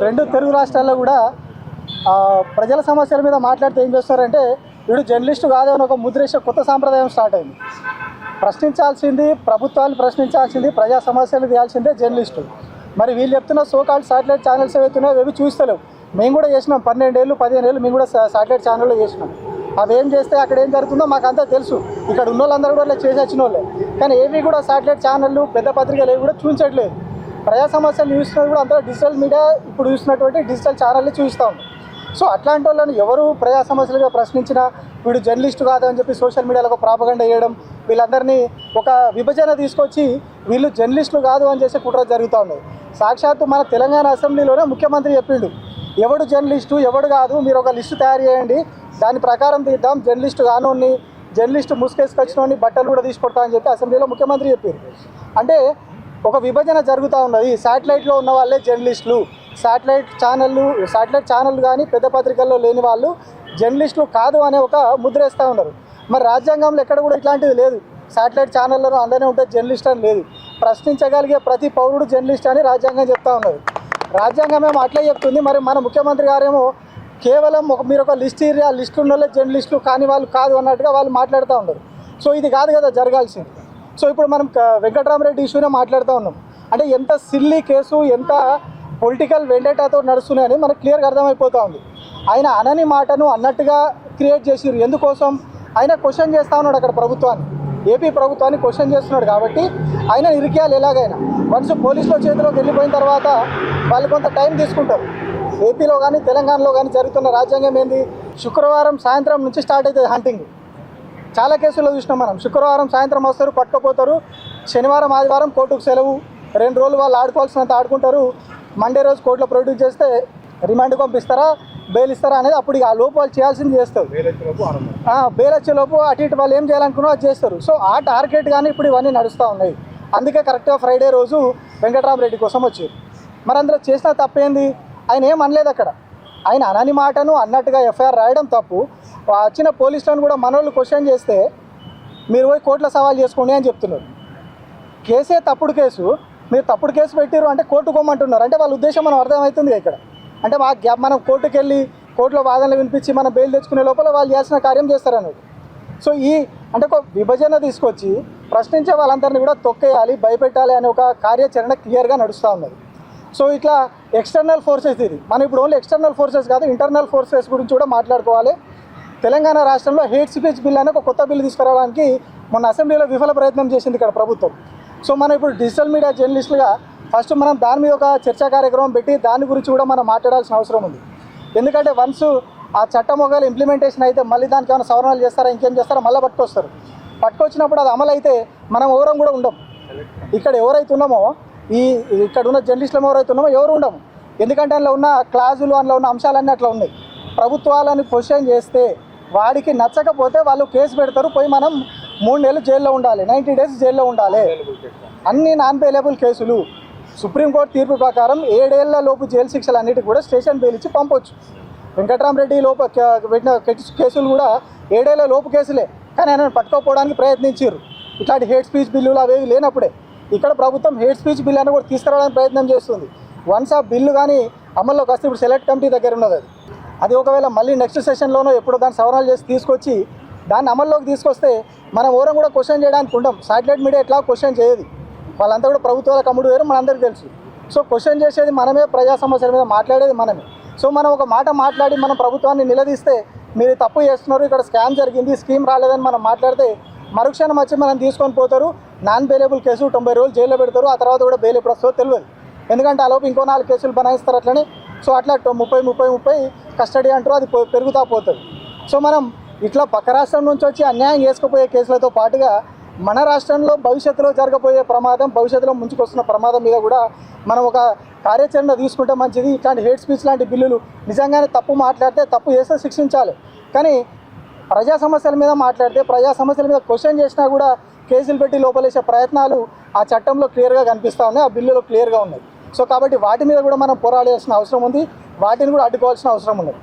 రెండు తెలుగు రాష్ట్రాల్లో కూడా ప్రజల సమస్యల మీద మాట్లాడితే ఏం చేస్తారంటే వీడు జర్నలిస్టు కాదని ఒక ముద్రేసే కొత్త సాంప్రదాయం స్టార్ట్ అయింది. ప్రశ్నించాల్సింది ప్రభుత్వాలు, ప్రశ్నించాల్సింది ప్రజా సమస్యలు తీయాల్సిందే జర్నలిస్టు. మరి వీళ్ళు చెప్తున్న సోకాల్డ్ శాటిలైట్ ఛానల్స్ ఏవైతున్నాయో అవి చూస్తలేవు. మేము కూడా చేసినాం, 12 ఏళ్ళు 15 ఏళ్ళు మేము కూడా శాటిలైట్ ఛానల్లో చేసినాం. అవి ఏం చేస్తే అక్కడ ఏం జరుగుతుందో మాకు అంతా తెలుసు. ఇక్కడ ఉన్న వాళ్ళందరూ కూడా చేసి వచ్చిన వాళ్ళే. కానీ ఏవి కూడా శాటిలైట్ ఛానళ్ళు, పెద్ద పత్రికలు ఏవి కూడా చూపించట్లేదు. ప్రజా సమస్యలు చూస్తున్నది కూడా అంతా డిజిటల్ మీడియా, ఇప్పుడు చూసినటువంటి డిజిటల్ ఛానల్ని చూస్తూ ఉంటాం. సో అట్లాంటి వాళ్ళని ఎవరు ప్రజా సమస్యలుగా ప్రశ్నించినా వీడు జర్నలిస్టు కాదని చెప్పి సోషల్ మీడియాలో ప్రాపగండా చేయడం, వీళ్ళందరినీ ఒక విభజన తీసుకొచ్చి వీళ్ళు జర్నలిస్టులు కాదు అని చేసే కుట్ర జరుగుతూ ఉన్నది. సాక్షాత్తు మన తెలంగాణ అసెంబ్లీలోనే ముఖ్యమంత్రి చెప్పిండు, ఎవడు జర్నలిస్టు ఎవడు కాదు, మీరు ఒక లిస్టు తయారు చేయండి, దాని ప్రకారం తీద్దాం, జర్నలిస్టు కానోని, జర్నలిస్టు ముసుకేసుకొచ్చినోని బట్టలు కూడా తీసుకొడతా అని చెప్పి అసెంబ్లీలో ముఖ్యమంత్రి చెప్పారు. అంటే ఒక విభజన జరుగుతూ ఉన్నది. శాటిలైట్లో ఉన్న వాళ్ళే జర్నలిస్టులు, శాటిలైట్ ఛానళ్ళు కానీ పెద్ద పత్రికల్లో లేని వాళ్ళు జర్నలిస్టులు కాదు అనే ఒక ముద్ర వేస్తూ ఉన్నారు. మరి రాజ్యాంగంలో ఎక్కడ కూడా ఇట్లాంటిది లేదు. శాటిలైట్ ఛానళ్ళను అందరినీ ఉంటే జర్నలిస్ట్ అని లేదు. ప్రశ్నించగలిగే ప్రతి పౌరుడు జర్నలిస్ట్ అని రాజ్యాంగం చెప్తా ఉన్నది. రాజ్యాంగం ఏమో అట్లే చెప్తుంది. మరి మన ముఖ్యమంత్రి గారేమో కేవలం మీరు ఒక లిస్ట్ ఇయ్యి, ఆ లిస్టు ఉన్న వాళ్ళే జర్నలిస్టులు కానీ వాళ్ళు కాదు అన్నట్టుగా వాళ్ళు మాట్లాడుతూ ఉన్నారు. సో ఇది కాదు కదా జరగాల్సింది. సో ఇప్పుడు మనం వెంకట్రామరెడ్డి ఇష్యూనే మాట్లాడుతూ ఉన్నాం. అంటే ఎంత సిల్లీ కేసు, ఎంత పొలిటికల్ వెండేటాతో నడుస్తున్నాయని మనకు క్లియర్గా అర్థమైపోతూ ఉంది. ఆయన అనని మాటను అన్నట్టుగా క్రియేట్ చేసిరు. ఎందుకోసం? ఆయన క్వశ్చన్ చేస్తూ ఉన్నాడు అక్కడ ప్రభుత్వాన్ని, ఏపీ ప్రభుత్వాన్ని క్వశ్చన్ చేస్తున్నాడు. కాబట్టి ఆయన ఇరికేయాలి ఎలాగైనా. వన్స్ పోలీసుల చేతిలోకి వెళ్ళిపోయిన తర్వాత వాళ్ళు కొంత టైం తీసుకుంటారు. ఏపీలో కానీ తెలంగాణలో కానీ జరుగుతున్న రాజ్యాంగం ఏంది? శుక్రవారం సాయంత్రం నుంచి స్టార్ట్ అవుతుంది హంటింగ్. చాలా కేసుల్లో చూసినాం మనం. శుక్రవారం సాయంత్రం వస్తారు, పట్టుకుపోతారు. శనివారం ఆదివారం కోర్టుకు సెలవు, 2 రోజులు వాళ్ళు ఆడుకోవాల్సినంత ఆడుకుంటారు. మండే రోజు కోర్టులో ప్రొడ్యూస్ చేస్తే రిమాండ్ పంపిస్తారా, బెయిల్ ఇస్తారా అనేది అప్పుడు ఆ లోపు వాళ్ళు చేయాల్సింది చేస్తారు. బెయిల్ వచ్చేలోపు అటు ఇటు వాళ్ళు ఏం చేయాలనుకున్నా అది చేస్తారు. సో ఆ టార్గెట్ కానీ ఇప్పుడు ఇవన్నీ నడుస్తూ ఉన్నాయి. అందుకే కరెక్ట్గా ఫ్రైడే రోజు వెంకట్రామరెడ్డి కోసం వచ్చారు. మరి అందులో చేసిన తప్పేంది? ఆయన ఏం అనలేదు అక్కడ. ఆయన అనని మాటను అన్నట్టుగా ఎఫ్ఐఆర్ రాయడం తప్పు. వచ్చిన పోలీసులను కూడా మనోళ్ళు క్వశ్చన్ చేస్తే మీరు పోయి కోర్టులో సవాల్ చేసుకోండి అని చెప్తున్నారు. కేసే తప్పుడు కేసు, మీరు తప్పుడు కేసు పెట్టారు అంటే కోర్టుకు పోమంటున్నారు. అంటే వాళ్ళ ఉద్దేశం మనం అర్థమవుతుంది ఇక్కడ. అంటే మనం కోర్టుకు వెళ్ళి కోర్టులో వాదనలు వినిపించి మనం బెయిల్ తెచ్చుకునే లోపల వాళ్ళు చేయాల్సిన కార్యం చేస్తారన్నది. సో అంటే ఒక విభజన తీసుకొచ్చి ప్రశ్నించే వాళ్ళందరినీ కూడా తొక్కేయాలి, భయపెట్టాలి అనే ఒక కార్యాచరణ క్లియర్గా నడుస్తూ ఉన్నది. సో ఇట్లా ఎక్స్టర్నల్ ఫోర్సెస్, ఇది మనం ఇప్పుడు ఓన్లీ ఎక్స్టర్నల్ ఫోర్సెస్ కాదు, ఇంటర్నల్ ఫోర్సెస్ గురించి కూడా మాట్లాడుకోవాలి. తెలంగాణ రాష్ట్రంలో హేట్ స్పీచ్ బిల్ అనే ఒక కొత్త బిల్లు తీసుకురావడానికి మొన్న అసెంబ్లీలో విఫల ప్రయత్నం చేసింది ఇక్కడ ప్రభుత్వం. సో మనం ఇప్పుడు డిజిటల్ మీడియా జర్నలిస్టులుగా ఫస్ట్ మనం దాని మీద ఒక చర్చా కార్యక్రమం పెట్టి దాని గురించి కూడా మనం మాట్లాడాల్సిన అవసరం ఉంది. ఎందుకంటే వన్స్ ఆ చట్టం ఒకవేళ ఇంప్లిమెంటేషన్ అయితే మళ్ళీ దానికి ఏమైనా సవరణలు చేస్తారా, ఇంకేం చేస్తారా, మళ్ళీ పట్టుకొచ్చినప్పుడు అది అమలు అయితే మనం ఎవరం కూడా ఉండం. ఇక్కడ ఎవరైతే ఉన్నామో ఇక్కడ ఉన్న జర్నలిస్టులు ఎవరైతే ఉన్నామో ఎవరు ఉండము. ఎందుకంటే అందులో ఉన్న క్లాజులు, అందులో ఉన్న అంశాలన్నీ అట్లా ఉన్నాయి. ప్రభుత్వాలను క్వశ్చన్ చేస్తే వాడికి నచ్చకపోతే వాళ్ళు కేసు పెడతారు. పోయి మనం 3 నెలలు జైల్లో ఉండాలి, 90 డేస్ జైల్లో ఉండాలి. అన్ని నాన్ బెయిలబుల్ కేసులు. సుప్రీంకోర్టు తీర్పు ప్రకారం 7 ఏళ్ల లోపు జైలు శిక్షలు అన్నిటికీ కూడా స్టేషన్ బెయిల్ ఇచ్చి పంపొచ్చు. వెంకట్రామరెడ్డి పెట్టిన కేసులు కూడా 7 ఏళ్ల లోపు కేసులే. కానీ ఆయన పట్టుకోపోవడానికి ప్రయత్నించారు. ఇట్లాంటి హేట్ స్పీచ్ బిల్లులు అవేవి లేనప్పుడే ఇక్కడ ప్రభుత్వం హేట్ స్పీచ్ బిల్ అని కూడా తీసుకురావడానికి ప్రయత్నం చేస్తుంది. వన్స్ ఆ బిల్లు కానీ అమల్లోకి వస్తే ఇప్పుడు సెలెక్ట్ కమిటీ దగ్గర ఉన్నది. అది ఒకవేళ మళ్ళీ నెక్స్ట్ సెషన్లోనో ఎప్పుడో దాన్ని సవరణలు చేసి తీసుకొచ్చి దాన్ని అమల్లోకి తీసుకొస్తే మనం ఎవరం కూడా క్వశ్చన్ చేయడానికి ఉంటాం. శాటిలైట్ మీడియా ఎట్లా క్వశ్చన్ చేయదు, వాళ్ళంతా కూడా ప్రభుత్వాలకు అమ్ముడు వేరు, మనందరికీ తెలుసు. సో క్వశ్చన్ చేసేది మనమే, ప్రజా సమస్యల మీద మాట్లాడేది మనమే. సో మనం ఒక మాట మాట్లాడి మనం ప్రభుత్వాన్ని నిలదీస్తే మీరు తప్పు చేస్తున్నారు, ఇక్కడ స్కామ్ జరిగింది, స్కీమ్ రాలేదని మనం మాట్లాడితే మరుక్షణం వచ్చి మనం తీసుకొని పోతారు. నాన్ బెయిలబుల్ కేసు 90 రోజులు జైల్లో పెడతారు. ఆ తర్వాత కూడా బెయిల్ ఎప్పుడు వస్తుందో తెలియదు. ఎందుకంటే ఆ లోపు ఇంకో 4 కేసులు బనాయిస్తారు అట్లనే. సో అట్లా 30 కస్టడీ అంటారు, అది పెరుగుతూ పోతుంది. సో మనం ఇట్లా పక్క రాష్ట్రం నుంచి వచ్చి అన్యాయం చేసుకుపోయే కేసులతో పాటుగా మన రాష్ట్రంలో భవిష్యత్తులో జరగబోయే ప్రమాదం, భవిష్యత్తులో ముంచుకొస్తున్న ప్రమాదం మీద కూడా మనం ఒక కార్యాచరణ తీసుకుంటే మంచిది. ఇట్లాంటి హేట్ స్పీచ్ లాంటి బిల్లులు నిజంగానే తప్పు మాట్లాడితే, తప్పు చేస్తే శిక్షించాలి. కానీ ప్రజా సమస్యల మీద మాట్లాడితే, ప్రజా సమస్యల మీద క్వశ్చన్ చేసినా కూడా కేసులు పెట్టి లోపలేసే ప్రయత్నాలు ఆ చట్టంలో క్లియర్గా కనిపిస్తూ ఉన్నాయి, ఆ బిల్లులో క్లియర్గా ఉన్నాయి. సో కాబట్టి వాటి మీద కూడా మనం పోరాడాల్సిన అవసరం ఉంది, వాటిని కూడా అడ్డుకోవాల్సిన అవసరం ఉంది.